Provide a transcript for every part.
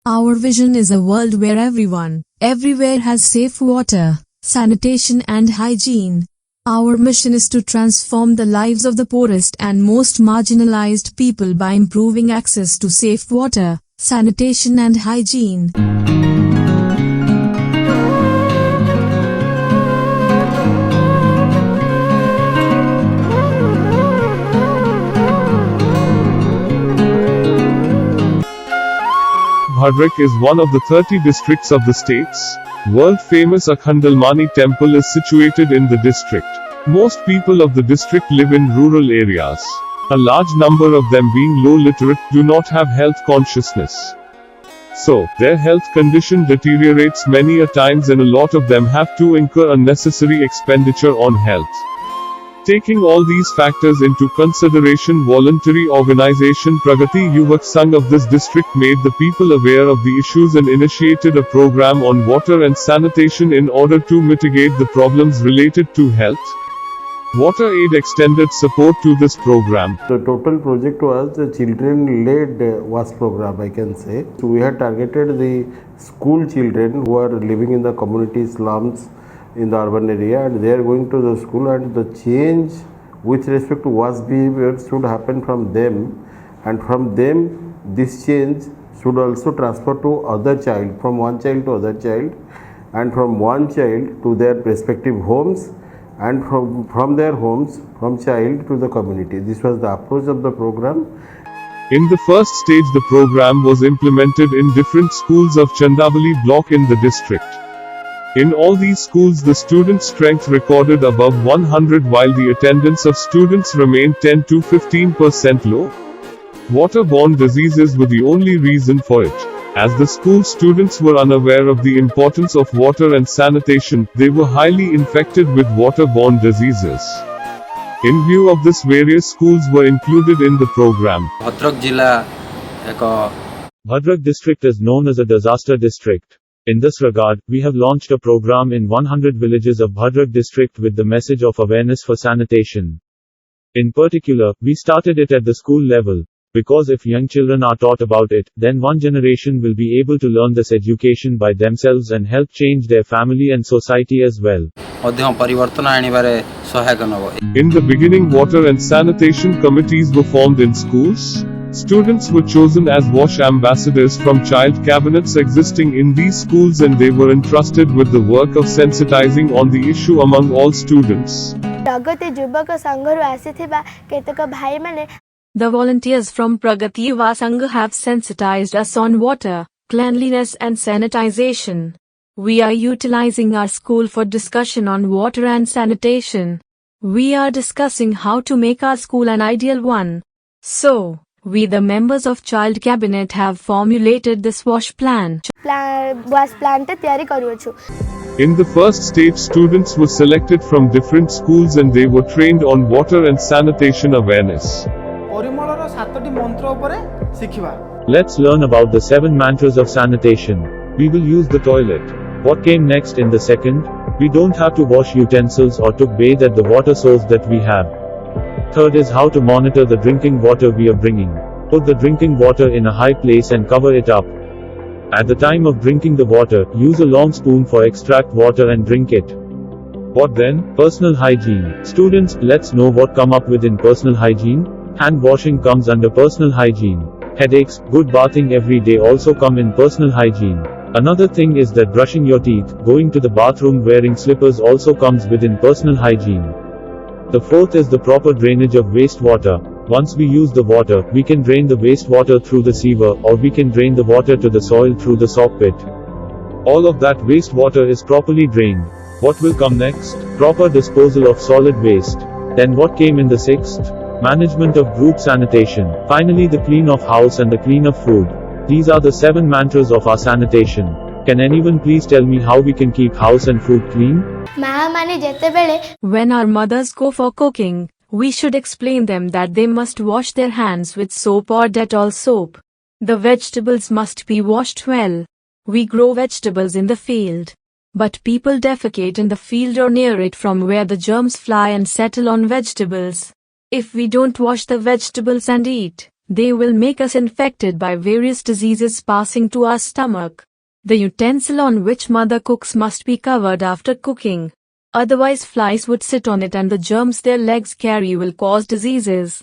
Our vision is a world where everyone, everywhere has safe water, sanitation and hygiene. Our mission is to transform the lives of the poorest and most marginalized people by improving access to safe water, sanitation and hygiene. Bhadrak is one of the 30 districts of the state's world-famous Akhandalmani temple is situated in the district. Most people of the district live in rural areas. A large number of them being low literate do not have health consciousness. So, their health condition deteriorates many a times and a lot of them have to incur unnecessary expenditure on health. Taking all these factors into consideration, voluntary organization Pragati Yuvak Sangh of this district made the people aware of the issues and initiated a program on water and sanitation in order to mitigate the problems related to health. Water Aid extended support to this program. The total project was the children-led WAS program, I can say. So we had targeted the school children who are living in the community slums in the urban area, and they are going to the school, and the change with respect to WAS behavior should happen from them, and from them this change should also transfer to other child, from one child to other child, and from one child to their respective homes, and from their homes, from child to the community. This was the approach of the program. In the first stage, the program was implemented in different schools of Chandavali block in the district. In all these schools, the student strength recorded above 100 while the attendance of students remained 10 to 15% low. Waterborne diseases were the only reason for it. As the school students were unaware of the importance of water and sanitation, they were highly infected with waterborne diseases. In view of this, various schools were included in the program. Bhadrak district is known as a disaster district. In this regard, we have launched a program in 100 villages of Bhadrak district with the message of awareness for sanitation. In particular, we started it at the school level, because if young children are taught about it, then one generation will be able to learn this education by themselves and help change their family and society as well. In the beginning, water and sanitation committees were formed in schools. Students were chosen as WASH ambassadors from child cabinets existing in these schools, and they were entrusted with the work of sensitizing on the issue among all students. The volunteers from Pragati Yuva Sangh have sensitized us on water, cleanliness and sanitization. We are utilizing our school for discussion on water and sanitation. We are discussing how to make our school an ideal one. So, we the members of Child Cabinet have formulated this WASH plan. In the first stage, students were selected from different schools and they were trained on water and sanitation awareness. Let's learn about the 7 mantras of sanitation. We will use the toilet. What came next in the second? We don't have to wash utensils or took bathe at the water source that we have. Third is how to monitor the drinking water we are bringing. Put the drinking water in a high place and cover it up. At the time of drinking the water, use a long spoon for extract water and drink it. What then? Personal hygiene. Students, let's know what come up with in personal hygiene. Hand washing comes under personal hygiene. Headaches, good bathing every day also come in personal hygiene. Another thing is that brushing your teeth, going to the bathroom wearing slippers also comes within personal hygiene. The fourth is the proper drainage of wastewater. Once we use the water, we can drain the wastewater through the sewer, or we can drain the water to the soil through the sock pit. All of that wastewater is properly drained. What will come next? Proper disposal of solid waste. Then what came in the sixth? Management of group sanitation. Finally, the clean of house and the clean of food. These are the 7 mantras of our sanitation. Can anyone please tell me how we can keep house and food clean? When our mothers go for cooking, we should explain them that they must wash their hands with soap or Dettol soap. The vegetables must be washed well. We grow vegetables in the field. But people defecate in the field or near it, from where the germs fly and settle on vegetables. If we don't wash the vegetables and eat, They will make us infected by various diseases passing to our stomach. The utensil on which mother cooks must be covered after cooking. Otherwise flies would sit on it and the germs their legs carry will cause diseases.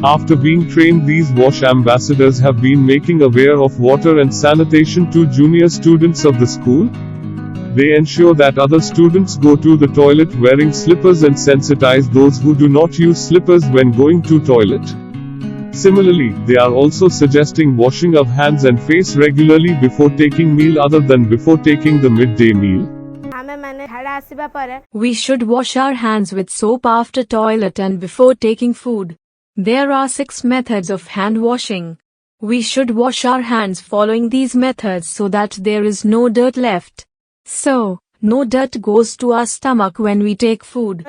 After being trained, these WASH ambassadors have been making aware of water and sanitation to junior students of the school. They ensure that other students go to the toilet wearing slippers and sensitize those who do not use slippers when going to toilet. Similarly, they are also suggesting washing of hands and face regularly before taking meal other than before taking the midday meal. We should wash our hands with soap after toilet and before taking food. There are 6 methods of hand washing. We should wash our hands following these methods so that there is no dirt left. So, no dirt goes to our stomach when we take food.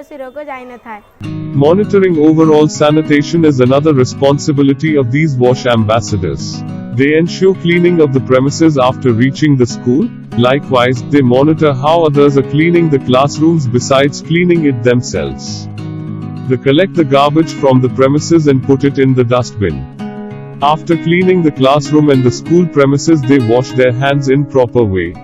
Monitoring overall sanitation is another responsibility of these WASH ambassadors. They ensure cleaning of the premises after reaching the school. Likewise, they monitor how others are cleaning the classrooms besides cleaning it themselves. They collect the garbage from the premises and put it in the dustbin. After cleaning the classroom and the school premises, they wash their hands in proper way.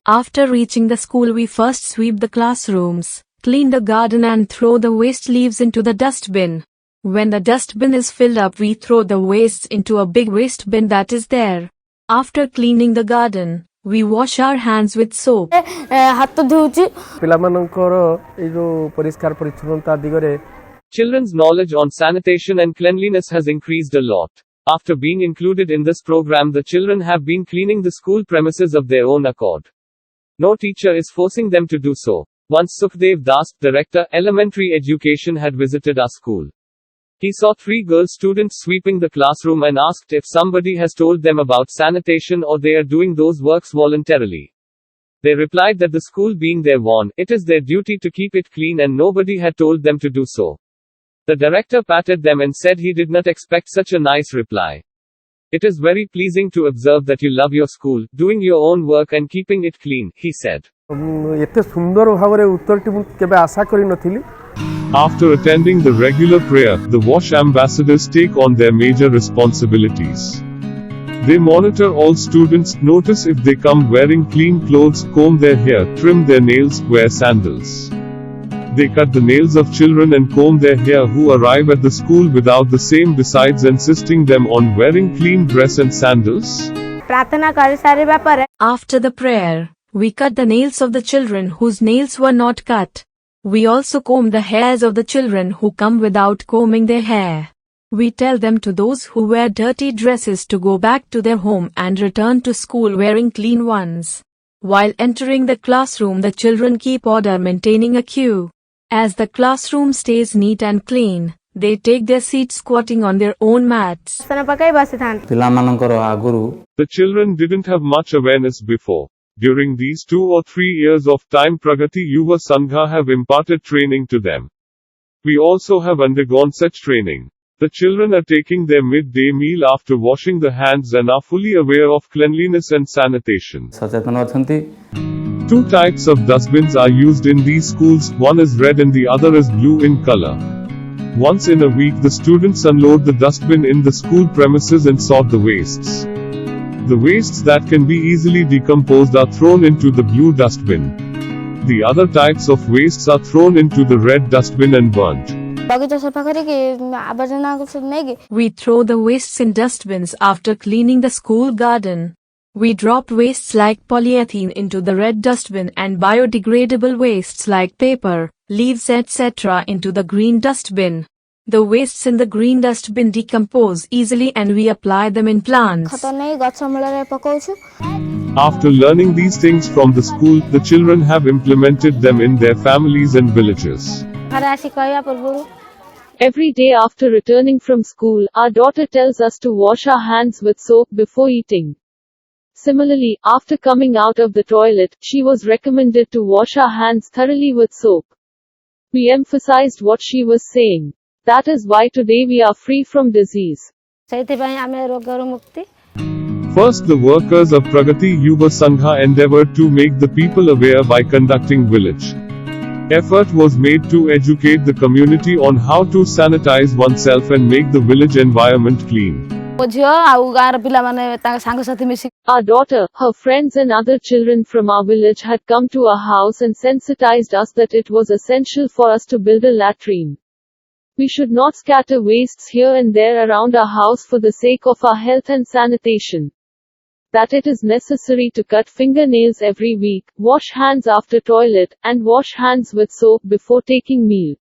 After reaching the school, we first sweep the classrooms, clean the garden and throw the waste leaves into the dustbin. When the dustbin is filled up, we throw the wastes into a big waste bin that is there. After cleaning the garden, we wash our hands with soap. Children's knowledge on sanitation and cleanliness has increased a lot. After being included in this program, the children have been cleaning the school premises of their own accord. No teacher is forcing them to do so. Once Sukhdev Das, Director, Elementary Education, had visited our school. He saw 3 girl students sweeping the classroom and asked if somebody has told them about sanitation or they are doing those works voluntarily. They replied that the school being their one, it is their duty to keep it clean and nobody had told them to do so. The director patted them and said he did not expect such a nice reply. It is very pleasing to observe that you love your school, doing your own work and keeping it clean, he said. After attending the regular prayer, the WASH ambassadors take on their major responsibilities. They monitor all students, notice if they come wearing clean clothes, comb their hair, trim their nails, wear sandals. They cut the nails of children and comb their hair who arrive at the school without the same, besides insisting them on wearing clean dress and sandals. After the prayer, we cut the nails of the children whose nails were not cut. We also comb the hairs of the children who come without combing their hair. We tell them to those who wear dirty dresses to go back to their home and return to school wearing clean ones. While entering the classroom, the children keep order, maintaining a queue. As the classroom stays neat and clean, they take their seats squatting on their own mats. The children didn't have much awareness before. During these 2 or 3 years of time, Pragati Yuva Sangha have imparted training to them. We also have undergone such training. The children are taking their midday meal after washing the hands and are fully aware of cleanliness and sanitation. 2 types of dustbins are used in these schools, one is red and the other is blue in color. Once in a week, the students unload the dustbin in the school premises and sort the wastes. The wastes that can be easily decomposed are thrown into the blue dustbin. The other types of wastes are thrown into the red dustbin and burnt. We throw the wastes in dustbins after cleaning the school garden. We drop wastes like polyethylene into the red dustbin and biodegradable wastes like paper, leaves etc. into the green dustbin. The wastes in the green dustbin decompose easily and we apply them in plants. After learning these things from the school, the children have implemented them in their families and villages. Every day after returning from school, our daughter tells us to wash our hands with soap before eating. Similarly, after coming out of the toilet, she was recommended to wash our hands thoroughly with soap. We emphasized what she was saying. That is why today we are free from disease. First, the workers of Pragati Yuva Sangha endeavored to make the people aware by conducting village Effort was made to educate the community on how to sanitize oneself and make the village environment clean. Our daughter, her friends and other children from our village had come to our house and sensitized us that it was essential for us to build a latrine. We should not scatter wastes here and there around our house for the sake of our health and sanitation. That it is necessary to cut fingernails every week, wash hands after toilet, and wash hands with soap before taking meal.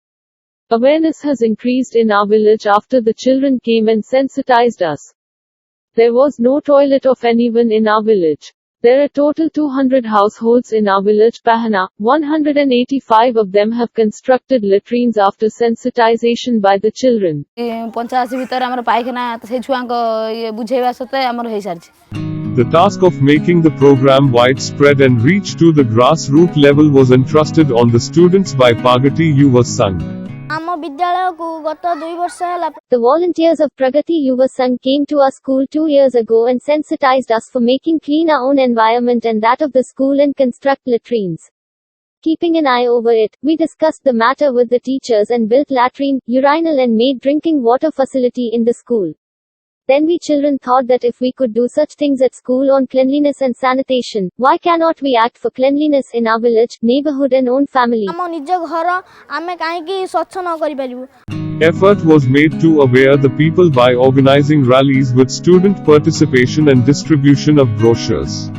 Awareness has increased in our village after the children came and sensitized us. There was no toilet of anyone in our village. There are total 200 households in our village Pahana. 185 of them have constructed latrines after sensitization by the children. The task of making the program widespread and reach to the grassroots level was entrusted on the students by Pragati Yuva Sangh. The volunteers of Pragati Yuva Sangh came to our school 2 years ago and sensitized us for making clean our own environment and that of the school and construct latrines. Keeping an eye over it, we discussed the matter with the teachers and built latrine, urinal and made drinking water facility in the school. Then we children thought that if we could do such things at school on cleanliness and sanitation, why cannot we act for cleanliness in our village, neighborhood and own family? Effort was made to aware the people by organizing rallies with student participation and distribution of brochures.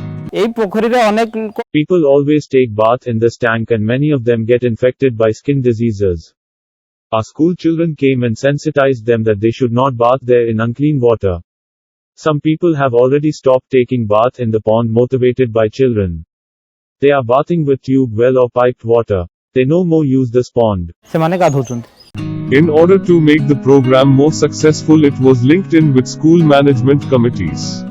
People always take bath in this tank and many of them get infected by skin diseases. Our school children came and sensitized them that they should not bath there in unclean water. Some people have already stopped taking bath in the pond motivated by children. They are bathing with tube well or piped water. They no more use this pond. In order to make the program more successful, it was linked in with school management committees.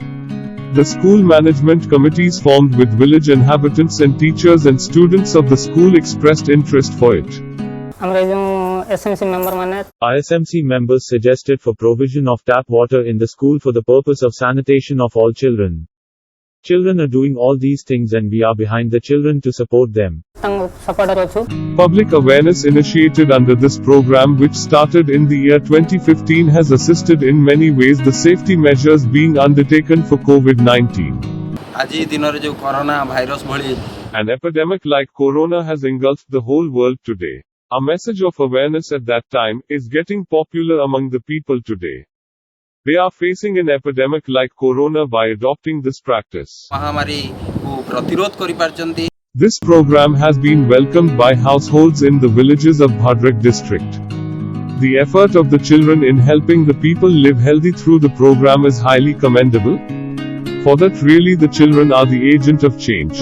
The school management committees formed with village inhabitants and teachers and students of the school expressed interest for it. ISMC members suggested for provision of tap water in the school for the purpose of sanitation of all children. Children are doing all these things and we are behind the children to support them. Public awareness initiated under this program, which started in the year 2015, has assisted in many ways the safety measures being undertaken for COVID-19. An epidemic like corona has engulfed the whole world today. A message of awareness at that time is getting popular among the people today. They are facing an epidemic like corona by adopting this practice. This program has been welcomed by households in the villages of Bhadrak district. The effort of the children in helping the people live healthy through the program is highly commendable. For that, really, the children are the agent of change.